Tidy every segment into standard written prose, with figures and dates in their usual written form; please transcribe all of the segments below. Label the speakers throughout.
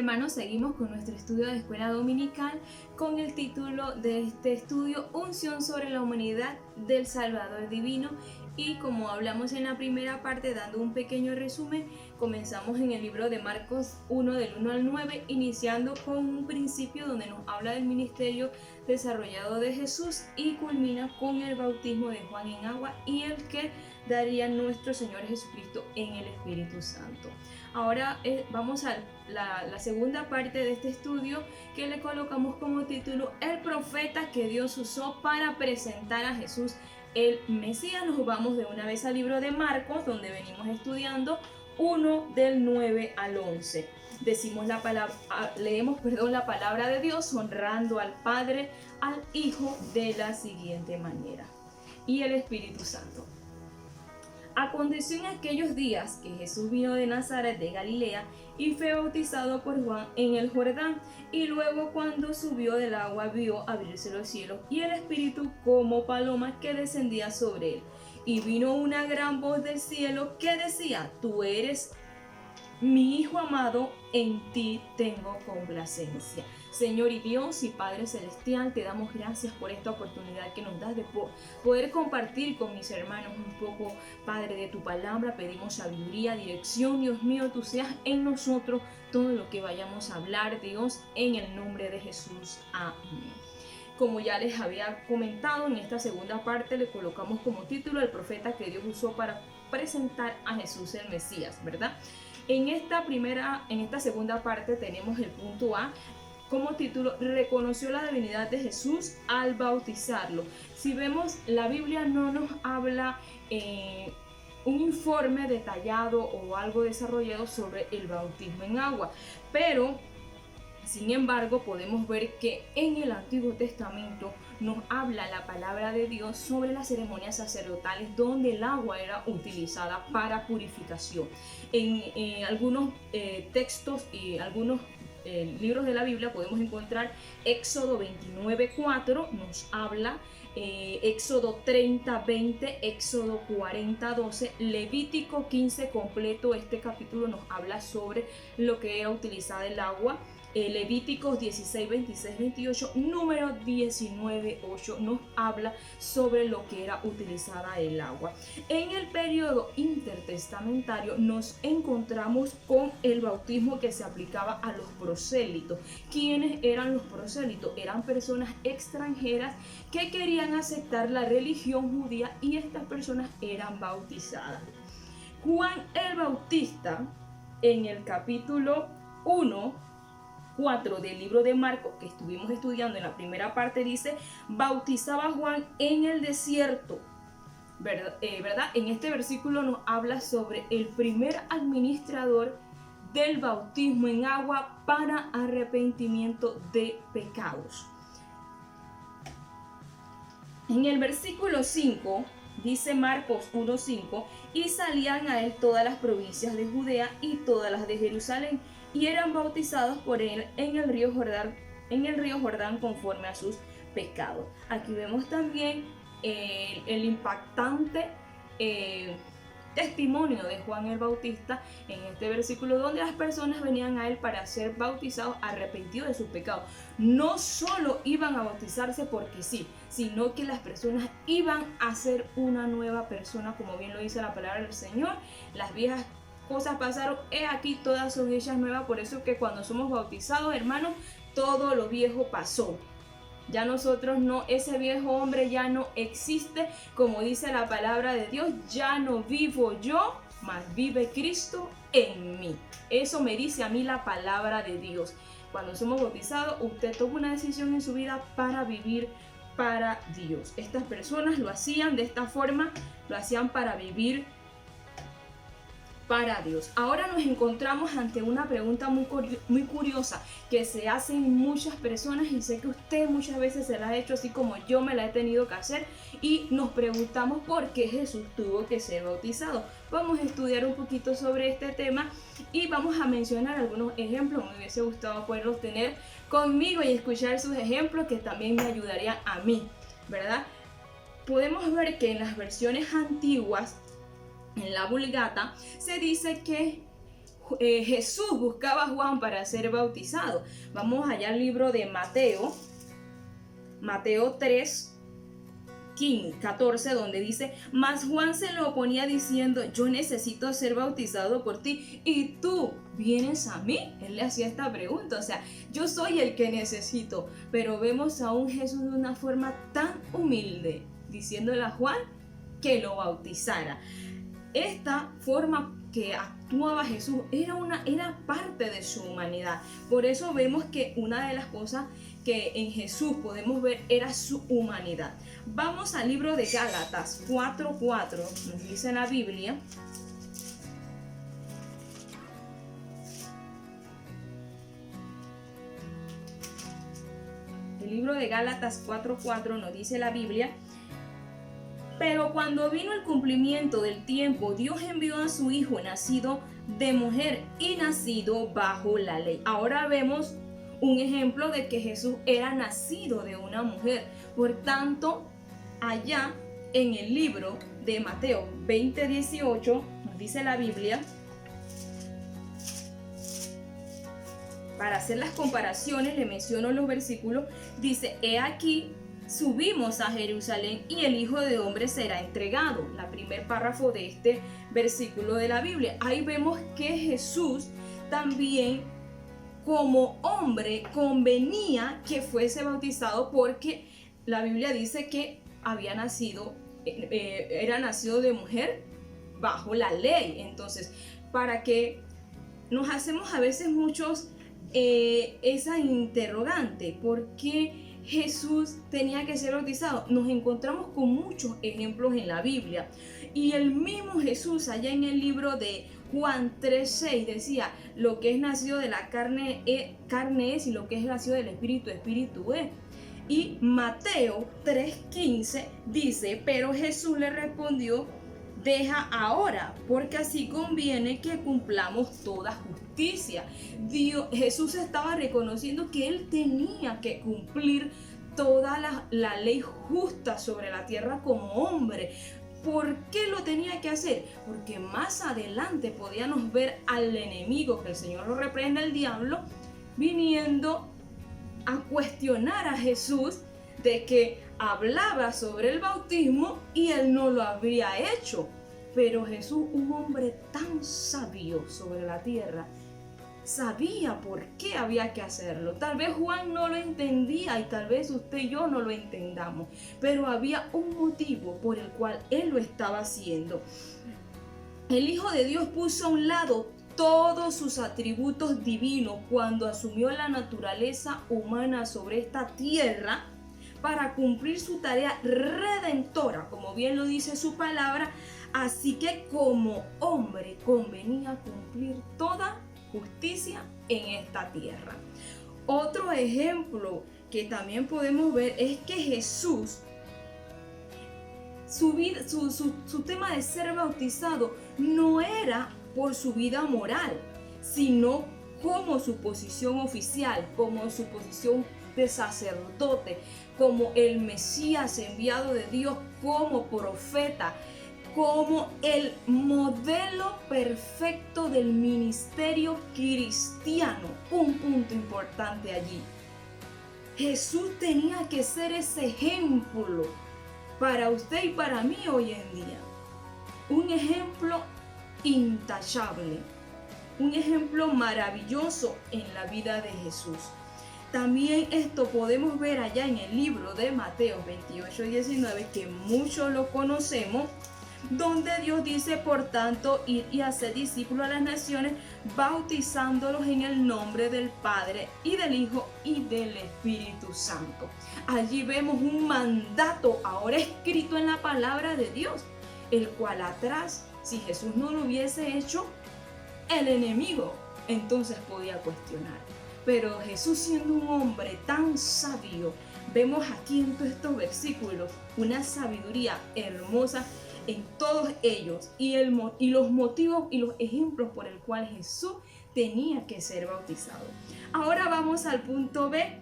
Speaker 1: hermanos, seguimos con nuestro estudio de escuela dominical con el título de este estudio, Unción sobre la humanidad del Salvador Divino. Y como hablamos en la primera parte, dando un pequeño resumen, comenzamos en el libro de Marcos 1 del 1 al 9, iniciando con un principio donde nos habla del ministerio desarrollado de Jesús y culmina con el bautismo de Juan en agua y el que daría nuestro Señor Jesucristo en el Espíritu Santo. Ahora vamos a la segunda parte de este estudio, que le colocamos como título El profeta que Dios usó para presentar a Jesús el Mesías. Nos vamos de una vez al libro de Marcos, donde venimos estudiando 1 del 9 al 11. Leemos la palabra de Dios honrando al Padre, al Hijo de la siguiente manera. Y el Espíritu Santo. Aconteció en aquellos días que Jesús vino de Nazaret de Galilea y fue bautizado por Juan en el Jordán, y luego cuando subió del agua vio abrirse los cielos y el Espíritu como paloma que descendía sobre él. Y vino una gran voz del cielo que decía: Tú eres mi Hijo amado, en ti tengo complacencia. Señor y Dios y Padre Celestial, te damos gracias por esta oportunidad que nos das de poder compartir con mis hermanos un poco, Padre, de tu palabra. Pedimos sabiduría, dirección, Dios mío, tú seas en nosotros todo lo que vayamos a hablar, Dios, en el nombre de Jesús. Amén. Como ya les había comentado, en esta segunda parte le colocamos como título El profeta que Dios usó para presentar a Jesús el Mesías, ¿verdad? En esta segunda parte tenemos el punto A como título: reconoció la divinidad de Jesús al bautizarlo. Si vemos, la Biblia no nos habla un informe detallado o algo desarrollado sobre el bautismo en agua, pero sin embargo podemos ver que en el Antiguo Testamento nos habla la palabra de Dios sobre las ceremonias sacerdotales donde el agua era utilizada para purificación. En algunos textos y algunos libros de la Biblia podemos encontrar Éxodo 29:4 nos habla, Éxodo 30:20, Éxodo 40:12, Levítico 15 completo. Este capítulo nos habla sobre lo que era utilizada el agua. Levíticos 16, 26, 28, número 19, 8 nos habla sobre lo que era utilizada el agua. En el periodo intertestamentario nos encontramos con el bautismo que se aplicaba a los prosélitos. ¿Quiénes eran los prosélitos? Eran personas extranjeras que querían aceptar la religión judía y estas personas eran bautizadas. Juan el Bautista, en el capítulo 4 del libro de Marcos, que estuvimos estudiando en la primera parte, dice: bautizaba a Juan en el desierto, ¿verdad? En este versículo nos habla sobre el primer administrador del bautismo en agua para arrepentimiento de pecados. En el versículo 5 dice Marcos 1:5: y salían a él todas las provincias de Judea y todas las de Jerusalén, y eran bautizados por él en el río Jordán conforme a sus pecados. Aquí vemos también el impactante testimonio de Juan el Bautista en este versículo, donde las personas venían a él para ser bautizados, arrepentidos de sus pecados. No solo iban a bautizarse porque sí, sino que las personas iban a ser una nueva persona, como bien lo dice la palabra del Señor. Las viejas cosas pasaron, he aquí todas son hechas nuevas. Por eso que cuando somos bautizados, hermanos, todo lo viejo pasó. Ya nosotros no, ese viejo hombre ya no existe, como dice la palabra de Dios: ya no vivo yo, mas vive Cristo en mí. Eso me dice a mí la palabra de Dios. Cuando somos bautizados, usted toma una decisión en su vida para vivir para Dios. Estas personas lo hacían de esta forma, lo hacían para vivir para Dios. Ahora nos encontramos ante una pregunta muy curiosa que se hacen muchas personas, y sé que usted muchas veces se la ha hecho, así como yo me la he tenido que hacer, y nos preguntamos por qué Jesús tuvo que ser bautizado. Vamos a estudiar un poquito sobre este tema y vamos a mencionar algunos ejemplos. Me hubiese gustado poderlos tener conmigo y escuchar sus ejemplos, que también me ayudarían a mí, ¿verdad? Podemos ver que en las versiones antiguas, en la Vulgata, se dice que Jesús buscaba a Juan para ser bautizado. Vamos allá al libro de Mateo 3, 14, donde dice: mas Juan se lo oponía diciendo: yo necesito ser bautizado por ti, y tú vienes a mí. Él le hacía esta pregunta, o sea, yo soy el que necesito. Pero vemos a un Jesús de una forma tan humilde, diciéndole a Juan que lo bautizara. Esta forma que actuaba Jesús era parte de su humanidad. Por eso vemos que una de las cosas que en Jesús podemos ver era su humanidad. Vamos al libro de Gálatas 4:4, nos dice la Biblia. El libro de Gálatas 4:4 nos dice la Biblia: pero cuando vino el cumplimiento del tiempo, Dios envió a su Hijo, nacido de mujer y nacido bajo la ley. Ahora vemos un ejemplo de que Jesús era nacido de una mujer. Por tanto, allá en el libro de Mateo 20:18 nos dice la Biblia, para hacer las comparaciones, le menciono los versículos, dice: he aquí, subimos a Jerusalén y el Hijo de Hombre será entregado. La primer párrafo de este versículo de la Biblia. Ahí vemos que Jesús también, como hombre, convenía que fuese bautizado, porque la Biblia dice que había nacido, era nacido de mujer bajo la ley. Entonces, para que nos hacemos a veces muchos esa interrogante, ¿por qué Jesús tenía que ser bautizado? Nos encontramos con muchos ejemplos en la Biblia, y el mismo Jesús allá en el libro de Juan 3:6 decía: lo que es nacido de la carne es, y lo que es nacido del espíritu, espíritu es. Y Mateo 3:15 dice: pero Jesús le respondió: deja ahora, porque así conviene que cumplamos toda justicia. Jesús estaba reconociendo que él tenía que cumplir toda la ley justa sobre la tierra como hombre. ¿Por qué lo tenía que hacer? Porque más adelante podíamos ver al enemigo, que el Señor lo reprenda, el diablo, viniendo a cuestionar a Jesús de que hablaba sobre el bautismo y él no lo habría hecho. Pero Jesús, un hombre tan sabio sobre la tierra, sabía por qué había que hacerlo. Tal vez Juan no lo entendía, y tal vez usted y yo no lo entendamos, pero había un motivo por el cual él lo estaba haciendo. El Hijo de Dios puso a un lado todos sus atributos divinos cuando asumió la naturaleza humana sobre esta tierra, para cumplir su tarea redentora, como bien lo dice su palabra. Así que como hombre convenía cumplir toda justicia en esta tierra. Otro ejemplo que también podemos ver es que Jesús, su tema de ser bautizado no era por su vida moral, sino como su posición oficial, como su posición de sacerdote, como el Mesías enviado de Dios, como profeta, como el modelo perfecto del ministerio cristiano. Un punto importante allí: Jesús tenía que ser ese ejemplo para usted y para mí hoy en día. Un ejemplo intachable, un ejemplo maravilloso en la vida de Jesús. También esto podemos ver allá en el libro de Mateo 28:19, que muchos lo conocemos, donde Dios dice: por tanto, id y haced discípulos a las naciones, bautizándolos en el nombre del Padre y del Hijo y del Espíritu Santo. Allí vemos un mandato ahora escrito en la palabra de Dios, el cual atrás, si Jesús no lo hubiese hecho, el enemigo entonces podía cuestionar. Pero Jesús, siendo un hombre tan sabio, vemos aquí en todos estos versículos una sabiduría hermosa en todos ellos, y los motivos y los ejemplos por el cual Jesús tenía que ser bautizado. Ahora vamos al punto B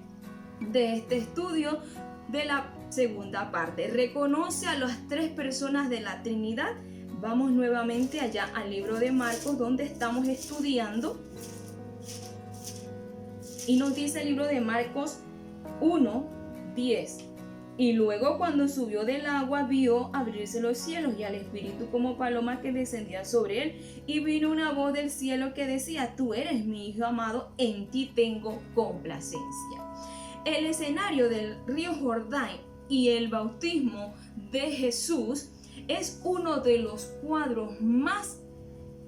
Speaker 1: de este estudio, de la segunda parte. Reconoce a las tres personas de la Trinidad Vamos nuevamente allá al libro de Marcos, donde estamos estudiando. Y nos dice el libro de Marcos 1:10. Y luego cuando subió del agua vio abrirse los cielos y al Espíritu como paloma que descendía sobre él. Y vino una voz del cielo que decía: tú eres mi Hijo amado, en ti tengo complacencia. El escenario del río Jordán y el bautismo de Jesús es uno de los cuadros más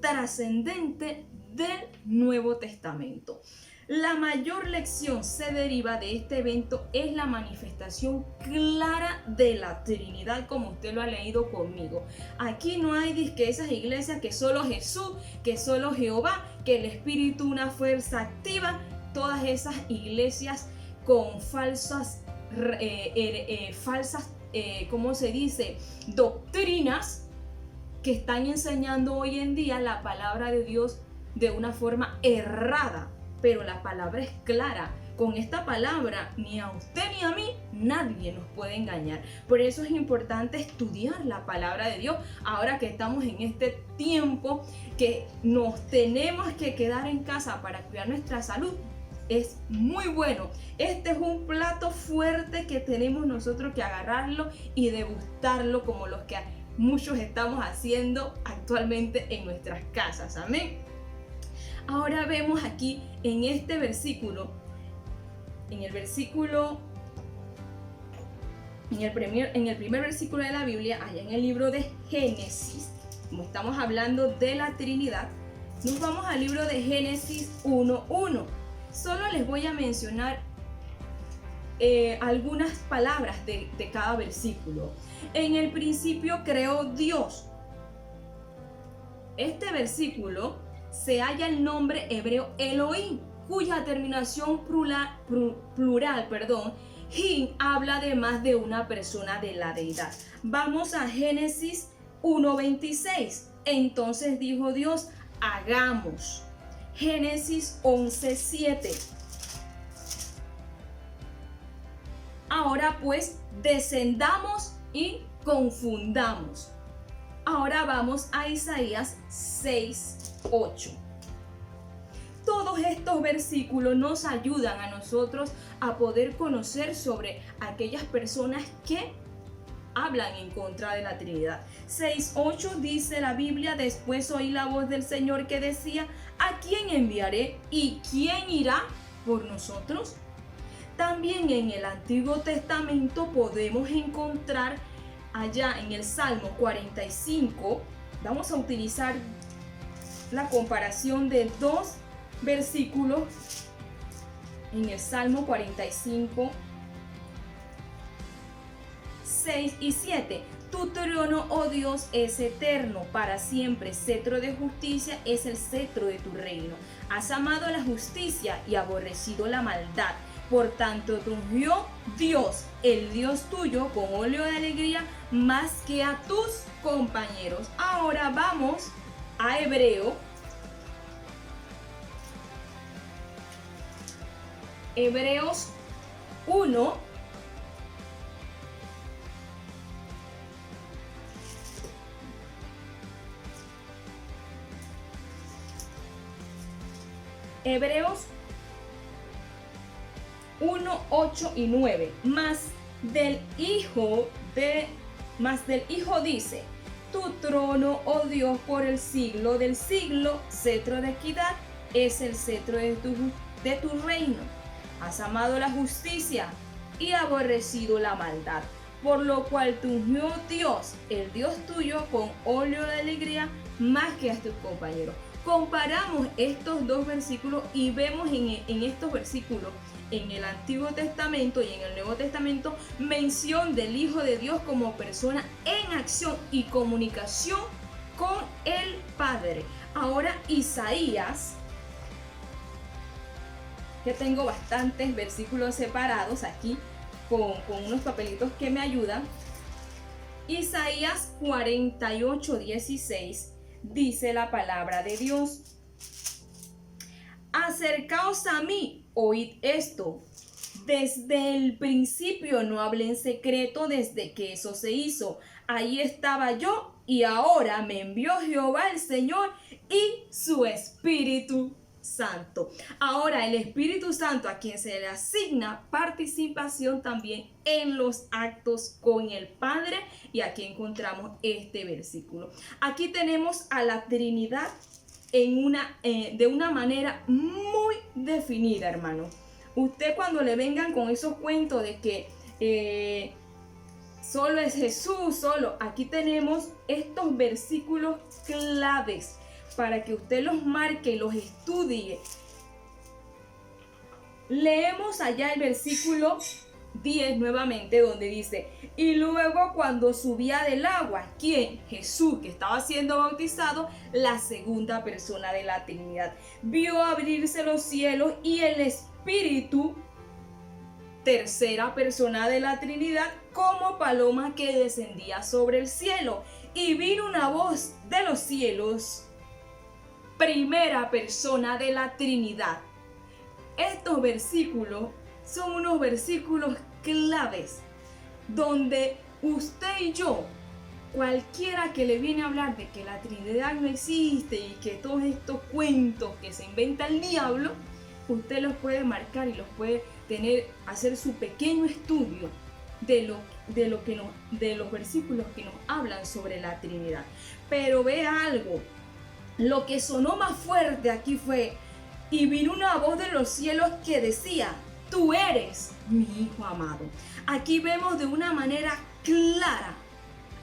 Speaker 1: trascendentes del Nuevo Testamento. La mayor lección se deriva de este evento, es la manifestación clara de la Trinidad, como usted lo ha leído conmigo. Aquí no hay disque esas iglesias que solo Jesús, que solo Jehová, que el Espíritu una fuerza activa. Todas esas iglesias con falsas, ¿cómo se dice? Doctrinas que están enseñando hoy en día la palabra de Dios de una forma errada. Pero la palabra es clara. Con esta palabra, ni a usted ni a mí, nadie nos puede engañar. Por eso es importante estudiar la palabra de Dios. Ahora que estamos en este tiempo que nos tenemos que quedar en casa para cuidar nuestra salud, es muy bueno. Este es un plato fuerte que tenemos nosotros que agarrarlo y degustarlo, como los que muchos estamos haciendo actualmente en nuestras casas. Amén. Ahora vemos aquí en este versículo, en el primer versículo de la Biblia, allá en el libro de Génesis, como estamos hablando de la Trinidad, nos vamos al libro de Génesis 1:1. Solo les voy a mencionar algunas palabras de cada versículo. En el principio creó Dios. Este versículo se halla el nombre hebreo Elohim, cuya terminación plural, Hin, habla de más de una persona de la deidad. Vamos a Génesis 1:26. Entonces dijo Dios: hagamos. Génesis 11:7. Ahora pues descendamos y confundamos. Ahora vamos a Isaías 6:8. Todos estos versículos nos ayudan a nosotros a poder conocer sobre aquellas personas que hablan en contra de la Trinidad. 6:8 dice la Biblia: después oí la voz del Señor que decía: ¿a quién enviaré y quién irá por nosotros? También en el Antiguo Testamento podemos encontrar allá en el Salmo 45, vamos a utilizar la comparación de dos versículos en el Salmo 45, 6 y 7. Tu trono, oh Dios, es eterno para siempre. Cetro de justicia es el cetro de tu reino. Has amado la justicia y aborrecido la maldad. Por tanto, te ungió Dios, el Dios tuyo, con óleo de alegría más que a tus compañeros. Ahora vamos a Hebreos 1. Hebreos 1, 8 y 9. Más del Hijo dice: tu trono, oh Dios, por el siglo del siglo, cetro de equidad es el cetro de tu reino. Has amado la justicia y aborrecido la maldad, por lo cual te ungió Dios, el Dios tuyo, con óleo de alegría más que a tus compañeros. Comparamos estos dos versículos y vemos en estos versículos, en el Antiguo Testamento y en el Nuevo Testamento, mención del Hijo de Dios como persona en acción y comunicación con el Padre. Ahora Isaías, que tengo bastantes versículos separados aquí con unos papelitos que me ayudan. Isaías 48:16 dice la palabra de Dios: acercaos a mí, oíd esto, Desde el principio no hablé en secreto desde que eso se hizo. Ahí estaba yo y ahora me envió Jehová el Señor y su Espíritu Santo. Ahora el Espíritu Santo, a quien se le asigna participación también en los actos con el Padre, y aquí encontramos este versículo. Aquí tenemos a la Trinidad de una manera muy definida, hermano. Usted, cuando le vengan con esos cuentos de que solo es Jesús, aquí tenemos estos versículos claves para que usted los marque y los estudie. Leemos allá el versículo 10 nuevamente, donde dice: y luego, cuando subía del agua, ¿quién? Jesús, que estaba siendo bautizado, la segunda persona de la Trinidad, vio abrirse los cielos y el Espíritu, tercera persona de la Trinidad, como paloma que descendía sobre el cielo. Y vino una voz de los cielos, primera persona de la Trinidad. Estos versículos son unos versículos claves donde usted y yo, cualquiera que le viene a hablar de que la Trinidad no existe y que todos estos cuentos que se inventa el diablo, usted los puede marcar y los puede hacer su pequeño estudio de los versículos que nos hablan sobre la Trinidad. Pero vea algo, lo que sonó más fuerte aquí fue: y vino una voz de los cielos que decía: tú eres mi Hijo amado. Aquí vemos de una manera clara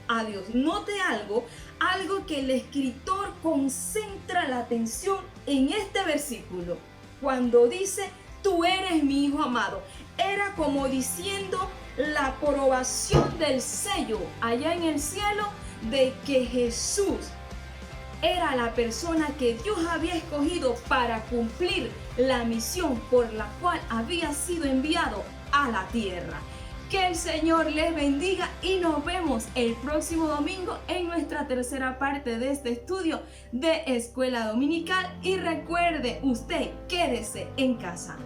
Speaker 1: a Dios. Note algo que el escritor concentra la atención en este versículo. Cuando dice: tú eres mi Hijo amado, era como diciendo la aprobación del sello allá en el cielo de que Jesús era la persona que Dios había escogido para cumplir la misión por la cual había sido enviado a la tierra. Que el Señor les bendiga y nos vemos el próximo domingo en nuestra tercera parte de este estudio de Escuela Dominical. Y recuerde, usted quédese en casa.